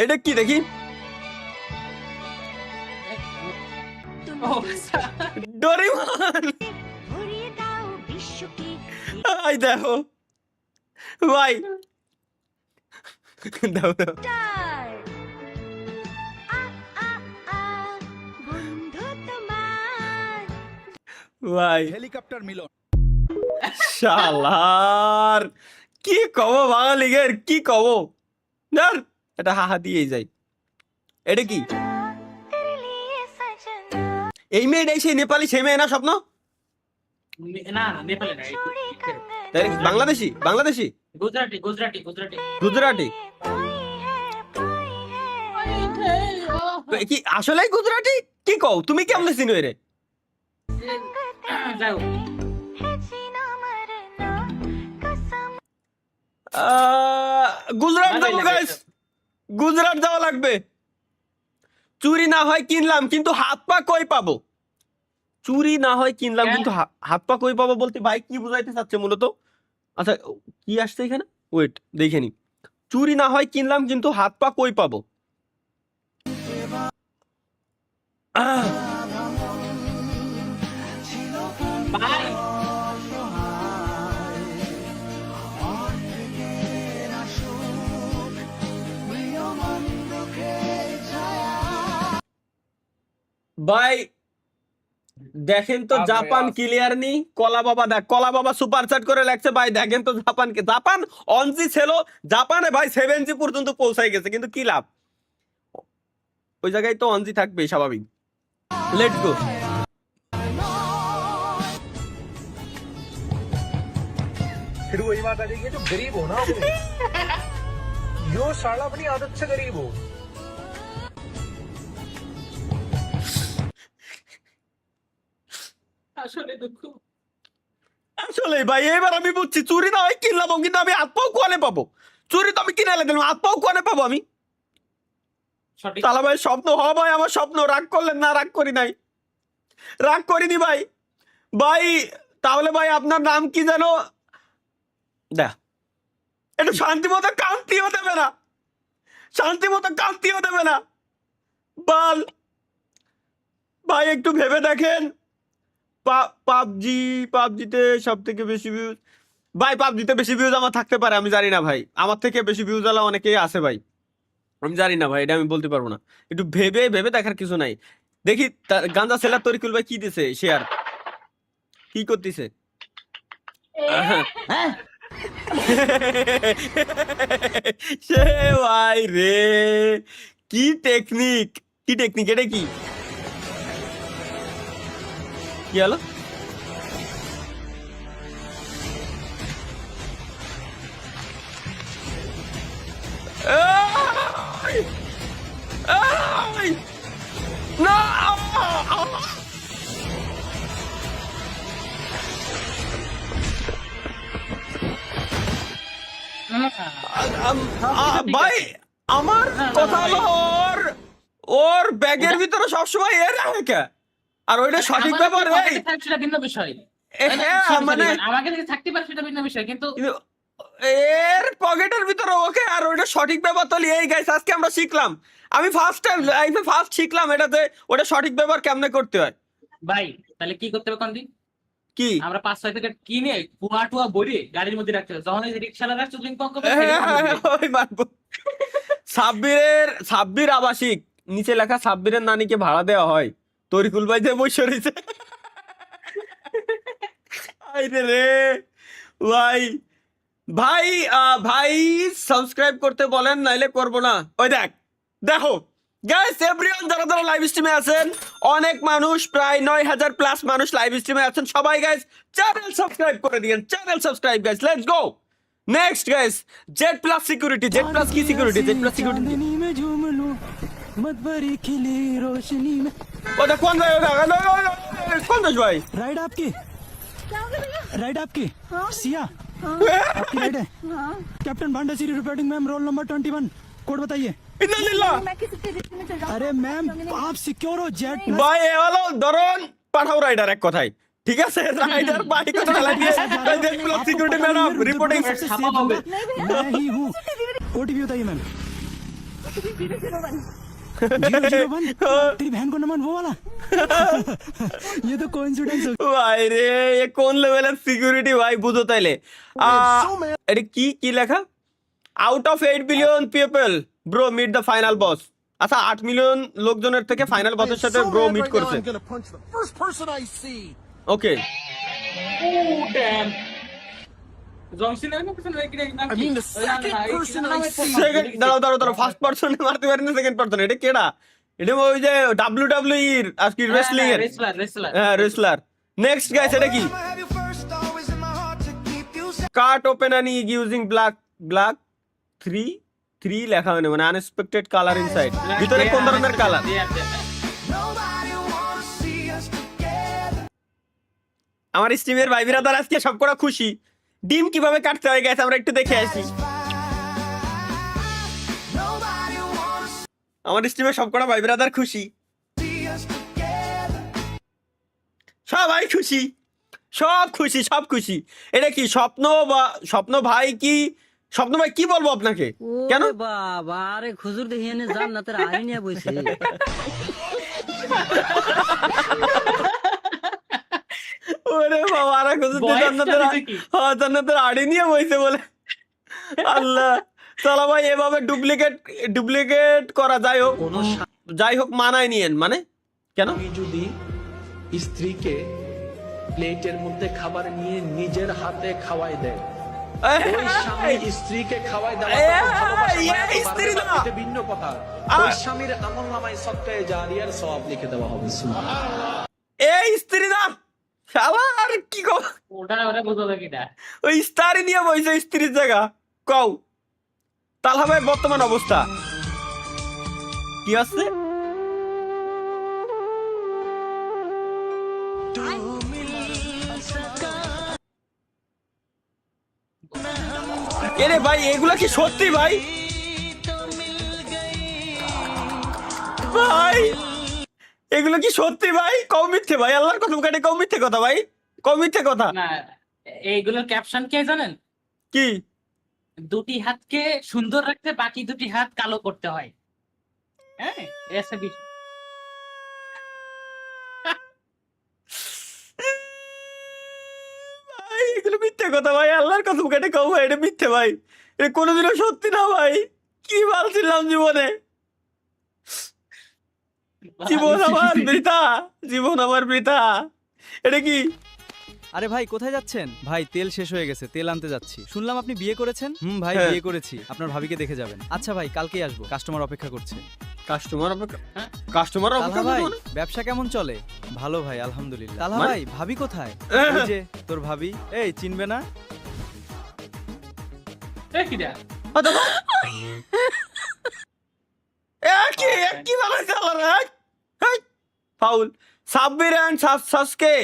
এটা কি দেখি? ডোরেমন। এই দেখো ভাই, দাও দাও ভাই। হেলিকপ্টার মিলন। শালার কি কব বাঙালিগের, কি কব যার, এটা হাহা দিয়েই যাই। এটা কি? এই মেয়েটাই সেই নেপালি, সেই মেয়ে না স্বপ্ন? না না নেপালি না, তাই বাংলাদেশি, বাংলাদেশি গুজরাটি গুজরাটি গুজরাটি গুজরাটি। কি আসলেই গুজরাটি? কি কও তুমি, কেমনে চিনো এরে? যাও গুজরাট যাবো গাইস, গুজরাট যাওয়া লাগবে। চুরি না হয় কিনলাম, কিন্তু হাত পা কই পাবো? চুরি না হয় কিনলাম, কিন্তু হাত পা কই পাবো বলতে ভাই কি বুঝাইতে চাচ্ছে মূলত? আচ্ছা কি আসছে এখানে, ওয়েট দেখে নি। চুরি না হয় কিনলাম, কিন্তু হাত পা কই পাবো? ভাই ভাই দেখেন তো জাপান ক্লিয়ার নি। কলা বাবা দেখ, কলা বাবা সুপার চ্যাট করে লাগছে ভাই দেখেন তো জাপানকে। জাপান অনজি ছিল, জাপানে ভাই 7G পর্যন্ত পৌঁছাই গেছে, কিন্তু কি লাভ? ওই জায়গায় তো অনজি থাকবে স্বাভাবিক। Let's go. फिर वही बात आ जाएगी, जो गरीब हो ना यो साला अपनी आदत से गरीब हो। আসলে দুঃখ। আসলে ভাই এবার আমি বুঝছি, চুরি না হয় কিনলাম, কিন্তু আমি হাত পাও কোয়ালে পাবো? চুরি তো আমি কিনে দিলাম, হাত পাও কোয়ালে পাবো আমি? সঠিক। তালা ভাই স্বপ্ন হ ভাই, আমার স্বপ্ন। রাগ করলেন না? রাগ করি নাই, রাগ করিনি ভাই। ভাই তাহলে ভাই আপনার নাম কি জানো? দেখ একটু শান্তি মতো কান্তিও দেবে না, শান্তি মতো কান্তিও দেবে না বাল। ভাই একটু ভেবে দেখেন। পাবজিতে সব থেকে বেশি ভিউজ, ভাই পাবজিতে বেশি ভিউজ আমার থাকতে পারে, আমি জানি না ভাই। আমার থেকে বেশি ভিউজ আলা অনেকেই আছে ভাই, আমি জানি না ভাই, এটা আমি বলতে পারবো না। একটু ভেবে ভেবে দেখার কিছু নাই। দেখি গাঞ্জা সেলার তরিকুল ভাই কি দিছে শেয়ার, কি করতেছে? সে ভাই রে, কি টেকনিক, কি টেকনিক, এটা কি কি হলো? এই! এই! না! ভাই আমার কথা হলো ওর ব্যাগের ভিতরে সবসময় এর রাখে কে? আর ওইটা সঠিক ব্যাপার এই সেটা ভিন্ন বিষয়। হ্যাঁ মানে আমাকে যদি থাকতে পারে সেটা ভিন্ন বিষয়, কিন্তু এর পকেটের ভিতরে ওকে, আর ওইটা সঠিক ব্যাপার তো এই গাইস আজকে আমরা শিখলাম। আমি ফার্স্ট টাইম লাইফে ফার্স্ট শিখলাম এটাতে ওটা সঠিক ব্যাপার কেমনে করতে হয়। ভাই তাহলে কি করতে হবে কোনদিন? কি আমরা 5-6 প্যাকেট কিনে কুয়া টুয়া ভরে গাড়ির মধ্যে রাখতে হবে, যখন এই রিকশালা রাখছে লিঙ্ক পঙ্ক ওই মানবো। সাব্বির আবাসিক নিচে লেখা সাব্বিরের নানিকে ভাড়া দেওয়া হয়, তরিকুল ভাই যে বসে রয়েছে। আইরে রে ভাই, ভাই ভাই সাবস্ক্রাইব করতে বলেন, নাইলে করবো না। ওই দেখ, দেখো গাইস এভরিওয়ান যারা যারা লাইভ স্ট্রিমে আছেন, অনেক মানুষ, প্রায় 9000 প্লাস মানুষ লাইভ স্ট্রিমে আছেন। সবাই গাইস চ্যানেল সাবস্ক্রাইব করে দিয়েন, channel subscribe guys, let's go. Next guys Z plus security, Z plus কি সিকিউরিটি, জেড প্লাস সিকিউরিটি। ওটা কোন ভাই, কোন দেশ ভাই? राइड आपकी राइड आपकी सिया आपकी राइड है कैप्टन भांडा सीरी reporting ma'am roll number 21 code बताइए। ইন্নালিল্লাহ। अरे मैम आप सिक्योर हो जेट ভাই এ হলো ধরুন পাঠাও রাইডার এক কথায়, ঠিক আছে? রাইডার বাইক কথা লাগিয়ে Z plus security madam reporting. मैं ही हूँ। ओटीपी बताइए मैम। 001 तेरी बहन को नमन वो वाला ये तो कोइंसिडेंस हो ভাই রে এ কোন লেভেলের সিকিউরিটি ভাই বুঝো তাইলে এটা কি কি লেখা out of 8 billion people bro meet the final boss আচ্ছা 8 মিলিয়ন লোকজনের থেকে ফাইনাল বসের সাথে ব্রো মিট করছে ওকে জংশনের না পিছনে রেখে না I mean, the second person I see. Second দাঁড়াও ফার্স্ট পারসন মারতে পারি না সেকেন্ড পারসন এটা কেডা এটা ওই যে WWE এর আজকে রেসলিং এর রেসলার হ্যাঁ রেসলার নেক্সট গাইস এটা কি কাট ওপেন অ্যান্ড ইউজিং ব্ল্যাক 3 লেখা হয় না মানে আনএক্সপেক্টেড কালার ইনসাইড ভিতরে কোন ধরনের কালার আমার স্টিমের ভাই বিরাদার আজকে সবকটা খুশি ডিম কিভাবে কাটতে হয় গাইস আমরা একটু দেখে আসি আমার স্টিমের সবকটা ভাই বিরাদার খুশি সবাই খুশি সব খুশি এটা কি স্বপ্ন ভাই কি বলবো আপনাকে কেন বাবা আরে খুজুর দেখিয়ে নে জান্নাতের আইন নিয়ে বইছে ওরে বাবা আরে খুজুর জান্নাতের আড়ি নিয়ে বইছে বলে আল্লাহ চলো ভাই এভাবে ডুপ্লিকেট করা যাই হোক মানায় নিয়েন মানে কেন আমি যদি স্ত্রীকে প্লেটের মধ্যে খাবার নিয়ে নিজের হাতে খাওয়াই দেয় ওই স্বামী স্ত্রীকে খাওয়াই দেওয়া স্ত্রী না এটা ভিন্ন কথা ওই স্বামীর আমলনামায় সদকায়ে জারিয়ার সওয়াব লিখে দেওয়া হবে এই স্ত্রী না শালার কি গো ওটা বুঝো কিটা ওই স্টারই নিয়ে বইছে স্ত্রীর জায়গা কও তাহলে ভাই বর্তমান অবস্থা কি আছে এরে ভাই এগুলা কি সত্যি ভাই এগুলো কি সত্যি ভাই কম মিথ্যে ভাই আল্লাহর কসম কাটে কম মিথ্যে কথা ভাই কম মিথ্যে কথা না এইগুলোর ক্যাপশন কে জানেন কি দুটি হাতকে সুন্দর রাখতে বাকি দুটি হাত কালো করতে হয় হ্যাঁ এসে বিষয় ভাই এগুলো মিথ্যে কথা ভাই আল্লাহর কসম কাটে কম ভাই এটা মিথ্যে ভাই এটা কোনোদিনও সত্যি না ভাই কি ভাবছিলাম জীবনে জীবন আমার বৃথা এটা কি আরে ভাই কোথায় যাচ্ছেন ভাই তেল শেষ হয়ে গেছে তেল আনতে যাচ্ছি শুনলাম আপনি বিয়ে করেছেন ভাই হ্যাঁ। বিয়ে করেছি আপনার ভাবিকে দেখে যাবেন আচ্ছা ভাই কালকেই আসবো কাস্টমার অপেক্ষা করছে কাস্টমার তালহা ভাই ব্যবসা কেমন চলে ভালো ভাই আলহামদুলিল্লাহ তালহা ভাই ভাবি কোথায় ওই যে তোর ভাবি এই চিনবে না কিটা কি বানাইছে আল্লাহ ফাউল সাব্বির এন্ড সাসকে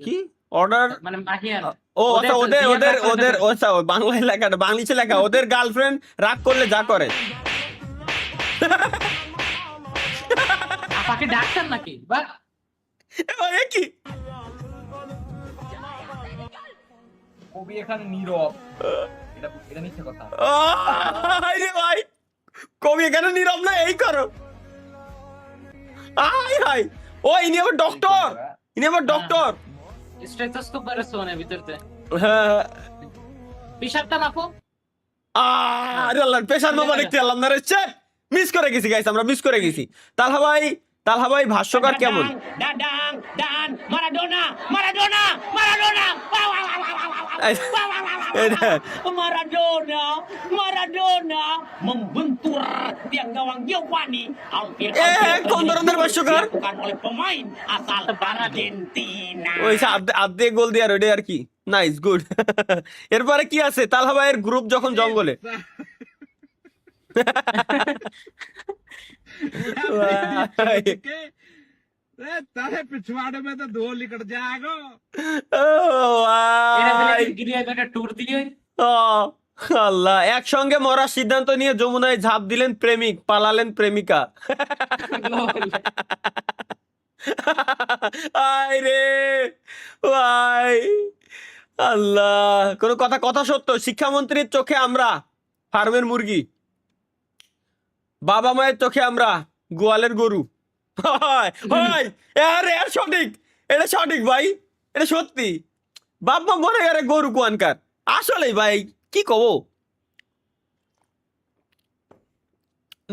কি অর্ডার মানে মাহিয়ান ও আচ্ছা ওদের আচ্ছা বাংলা লেখাটা বাংলিশে লেখা ওদের গার্লফ্রেন্ড রাগ করলে যা করে আপাকে ডাক্তার নাকি বা এ কি কবি এখানে নীরব এটা মিথ্যে কথা আরে ভাই কবি এখানে নীরব না এই করো হাই ও ইনি আবার ডক্টর স্টেথোস্কোপ বেরোচ্ছে মানে ভিতরতে হ্যাঁ পিসাবটা মাপো আরে আল্লাহ পেশার মামা দেখতে এলাম না রে মিস করে গেছি গাইস আমরা মিস করে গেছি তালহা ভাই ভাষ্যকার কেমন কোন ধরনের ভাষ্যকার ওই আর্ধেক গোল দিয়ে ওইটাই আর কি নাইস গুড এরপরে কি আছে তালহা ভাইয়ের গ্রুপ যখন জঙ্গলে तारे पिछवाड़े में तो धो निकल जाएगा ট্যুর দিলি আল্লাহ একসঙ্গে মরার সিদ্ধান্ত নিয়ে যমুনায় ঝাঁপ দিলেন প্রেমিক পালালেন প্রেমিকা আয় রে ভাই আল্লাহ কোন কথা সত্য শিক্ষামন্ত্রীর চোখে আমরা ফার্মের মুরগি বাবা মায়ের চোখে আমরা গোয়ালের গরু। হয়, হয়, আরে আর সঠিক, এটা সঠিক ভাই, এটা সত্যি। বাপ মা মনে করে গরু কোয়ানকার, আসলে ভাই কি কব।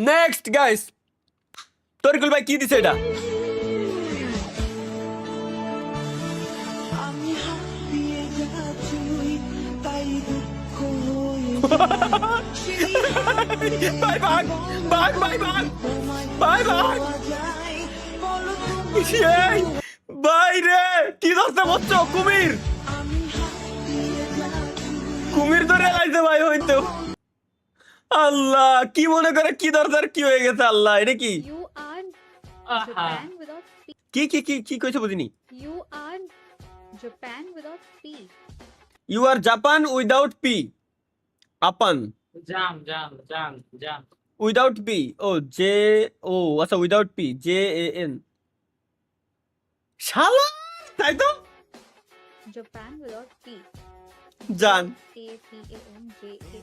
নেক্সট গাইস, তরিকুল ভাই কি দিছে এটা? ভাই ভাগ ভাগ ভাই ভাগ ভাই ভাগ, এই, ভাই রে কি ধরতে বলছো? কুমির, কুমির ধরে লাইছে ভাই হইতো। আল্লাহ, কি মনে করে কি দরকার কি হয়ে গেছে? আল্লাহ, এটা কি You are আহা। Japan without P. কি কি কি কি কইছে বুঝিনি। You are Japan without P. You are Japan without P, আপান জাম জাম জাম জাম। উইদাউট পি, ও জে, ও আচ্ছা without P, J A N, শালা তাই তো। Japan without P. জান A P A N J A.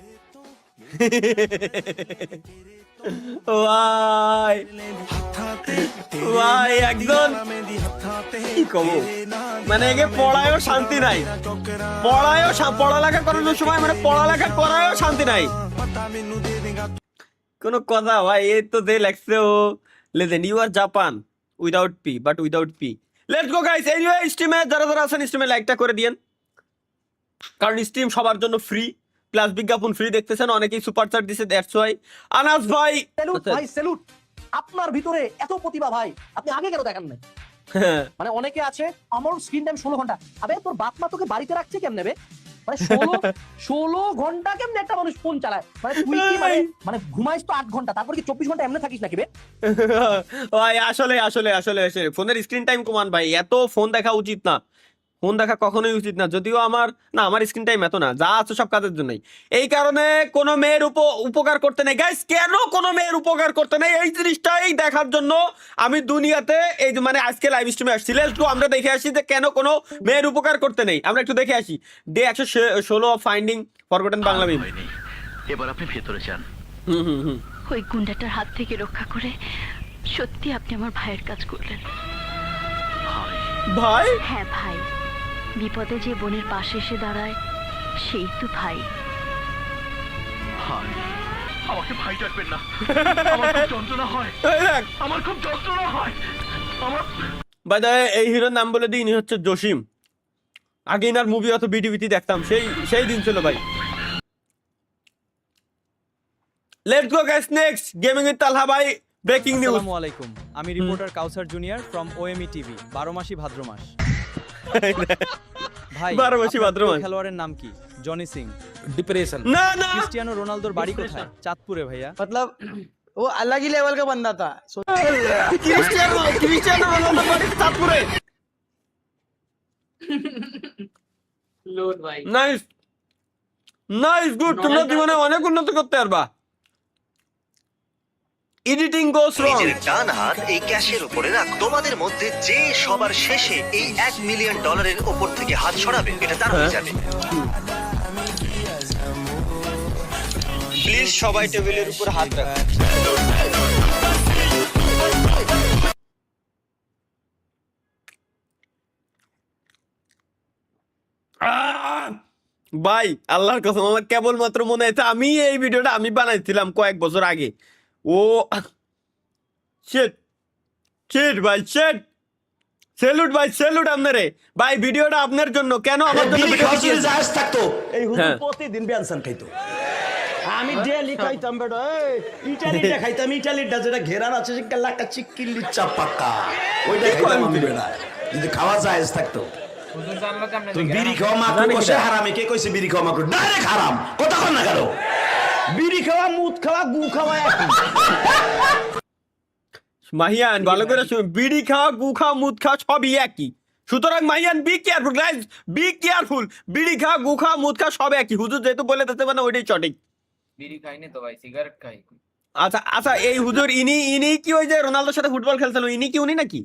ভাই ভাই একদম কি কব, মানে একে পড়ায়ও শান্তি নাই, পড়ালেখা করানোর সময় মানে পড়ালেখা করায়ও শান্তি নাই কোনো কথা। ভাই এই তো দে লেখছে ও legend, you are Japan without P but without P. Let's go guys, anyway স্ট্রিমে যারা যারা আছেন স্ট্রিমে লাইকটা করে দিয়েন, কারণ স্ট্রিম সবার জন্য ফ্রি, প্লাস বিজ্ঞাপন ফ্রি দেখতেছেন, অনেকেই সুপার চ্যাট দিছে, দ্যাটস ওয়াই। আনাস ভাই স্যালুট ভাই, স্যালুট। আপনার ভিতরে এত প্রতিভা ভাই, আপনি আগে কেন দেখান নাই? মানে অনেকে আছে আমার স্ক্রিন টাইম 16 ঘন্টা। আবে তোর বাপ মা তোকে বাড়িতে রাখছে কেমনে বে? মানে 16 ঘন্টা কেমনে একটা মানুষ ফোন চালায়? মানে তুই কি মানে ঘুমাইস তো 8 ঘন্টা, তারপর কি 24 ঘন্টা এমনি থাকিস নাকি বে? ভাই আসলে আসলে আসলে আসলে ফোনের স্ক্রিন টাইম কমান ভাই, এত ফোন দেখা উচিত না, ফোন দেখা কখনোই উচিত না। যদিও আমার স্ক্রিন টাইম এত না, যা আছে সব কাজের জন্যই। এই কারণে কোনো মেয়ের উপকার করতে নেই গাইস, কেন কোনো মেয়ের উপকার করতে নেই এই জিনিসটাই দেখার জন্য আমি দুনিয়াতে এই যে মানে আজকে লাইভ স্ট্রিমে আসছি। একটু আমরা দেখে আসি যে কেন কোনো মেয়ের উপকার করতে নেই, আমরা একটু দেখে আসি। ডে 116 ফাইন্ডিং ফরগটেন বাংলা মিম। এবার আপনি ভেতরে যান। হুম। ওই গুন্ডাটার হাত থেকে রক্ষা করে সত্যি আপনি আমার ভাইয়ের কাজ করলেন। ভাই হ্যাঁ ভাই, বিপদে যে বোনের পাশে এসে দাঁড়ায় সেই তো ভাই। ভাই, আমাকে ভাই ডাকবেন না, আমার খুব যন্ত্রণা হয়, আমার খুব যন্ত্রণা হয়। আমার বাই দ্য ওয়ে, এই হিরোর নাম বলে দিই, ইনি হচ্ছে জসিম। আগে ইনার মুভি অত বিটিভিটি দেখতাম, সেই দিন ছিল ভাই। Let's go guys, next gaming with Talha ভাই, ব্রেকিং নিউজ। আসসালামু আলাইকুম, আমি reporter Kawsar junior from OME TV. 12 মাসি ভাদ্র মাস। ভাই 12 মাসি ভাদ্র মাস। খেলোয়াড়ের নাম কি? জনি সিং। डिप्रेशन। না না, ক্রিস্টিয়ানো রোনালদোর বাড়ি কোথায়? চাঁদপুরে ভাইয়া। मतलब वो अलग ही लेवल का बंदा था। ক্রিস্টিয়ানো রোনালদো বাড়ি চাঁদপুরে। লোড ভাই। নাইস নাইস, গুড, তোমরা জীবনে অনেক উন্নতি করতে পারবা। এডিটিং গোস রং। নিজের ডান হাত এই ক্যাশের উপরে রাখ। তোমাদের মধ্যে যে সবার শেষে এই $1 মিলিয়ন উপর থেকে হাত সরাবে, এটা তার হয়ে যাবে। প্লিজ সবাই টেবিলের উপর হাত রাখো। ভাই আল্লাহর কসম, আমার কেবলমাত্র মনে হয়েছে আমি এই ভিডিওটা আমি বানাইছিলাম কয়েক বছর আগে। ও শিট শিট ভাই, শিট। সেলুট ভাই, সেলুট আপনারে ভাই, ভিডিওটা আপনার জন্য। কেন আমার জন্য ভিডিও দিয়েছেন? থাকতো এই হুজুর হ্যাঁ। প্রতিদিন বেনসান খাইতো। আমি ডেলি খাইতাম বেটা, ইটালিটা খাইতাম, ইটালিটা যেটা ঘেরার আছে সে লাকা চিক্কিলি চাপাকা, ওইটা খাইতাম আমি বেটা। যদি খাওয়া যায় থাকতো। তুই বিড়ি খাওয়া মাকড় বসে হারামে, কে কইছে বিড়ি খাওয়া মাকড়? ডাইরেক্ট হারাম, কথা কন না কেন? বিড়ি খাওয়া, মুদ খাওয়া, গু খাওয়া একই। মাহিয়ান ভালো করে শুনুন, বিড়ি খাওয়া, গু খাওয়া, মুদ খাওয়া সবই একই। সুতরাং Mahiyan be careful guys, be careful. বিড়ি খাওয়া, গু খাওয়া, মুদ খাওয়া সব একই। হুজুর যেহেতু বলে দিতে পারে ওইটাই সঠিক। বিড়ি খাইনি তো ভাই, সিগারেট খাই। আচ্ছা আচ্ছা, এই হুজুর ইনি কি ওই যে রোনালদোর সাথে ফুটবল খেলছিল, ইনি কি উনি নাকি?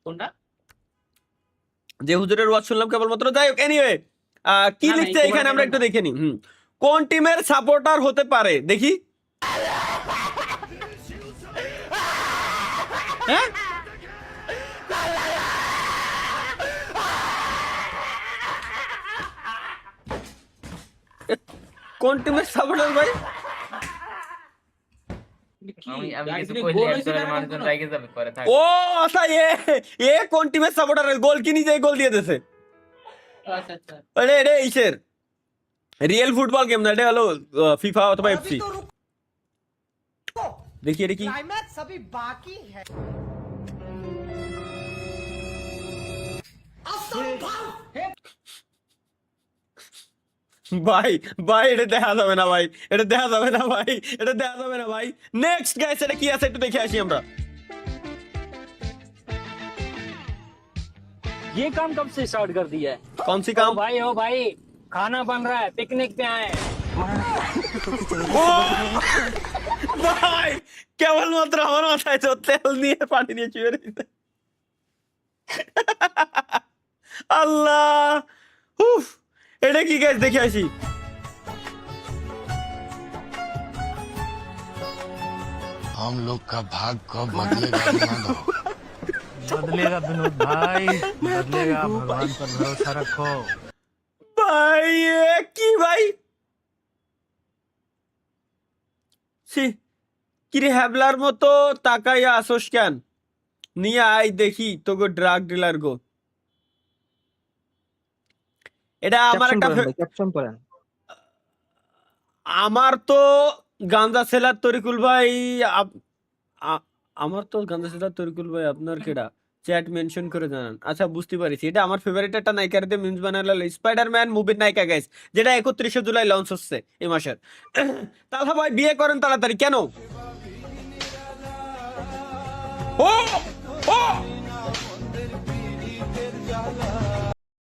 কোনটা? যে হুজুরের ওয়াজ শুনলাম কেবলমাত্র। যাই হোক, এনিওয়ে কি না, লিখছে এই এখানে আমরা কোনটা একটু দেখে নিই। কোন টিমের সাপোর্টার হতে পারে দেখি? হ্যাঁ কোন টিমের সাপোর্টার ভাই? আমি কিছু কইলে একজনের মানুষজন রাইগে যাবে পরে থাক। ও আচ্ছা এ কোন টিমের সাপোর্টার? গোল কি নিজেই গোল দিয়ে দিয়েছে? আচ্ছা আচ্ছা আরে এটা ইসের রিয়েল ফুটবল গেম না, এটা হলো ফিফা অথবা এফসি। দেখি এটা কি? ভাই ভাই এটা দেখা যাবে না ভাই, এটা দেখা যাবে না ভাই, এটা দেখা যাবে না ভাই। নেক্সট গাইস এটা কি আছে একটু দেখে আসি আমরা। ये काम कब से स्टार्ट कर दिया है? कौन सी काम? ओ भाई खाना बन रहा है, पिकनिक पे आए हैं। ও ভাই কেবলমাত্র আমার মাথায় তো তেল নিয়ে পানি নিয়ে চুয়ে রয়েছে। আল্লাহ উফ, এটা কি গাইস দেখে আসি। हम लोग का भाग कब बदलेगा बदलेगा विनोद भाई, बदलेगा, भगवान पर भरोसा रखो। ভাই এ কি ভাই? সি কিরে হ্যাবলার মতো তাকাইয়া আসোস কেন? নিয়ে আই দেখি তোকে ড্রাগ ডিলার গো। এটা আমার একটা আমার তো গাঞ্জা সেলার তরিকুল ভাই আমার তো গাঞ্জা সেলার তরিকুল ভাই আপনার কেডা চ্যাট মেনশন করে জানান। আচ্ছা বুঝতে পারছি, এটা আমার ফেভারিট একটা নায়িকার দিয়ে মিমস বানালো স্পাইডারম্যান মুভির নায়িকা গাইস, যেটা 31শে জুলাই লঞ্চ হচ্ছে এই মাসের। তাহলে ভাই বিয়ে করেন তাড়াতাড়ি কেন? ও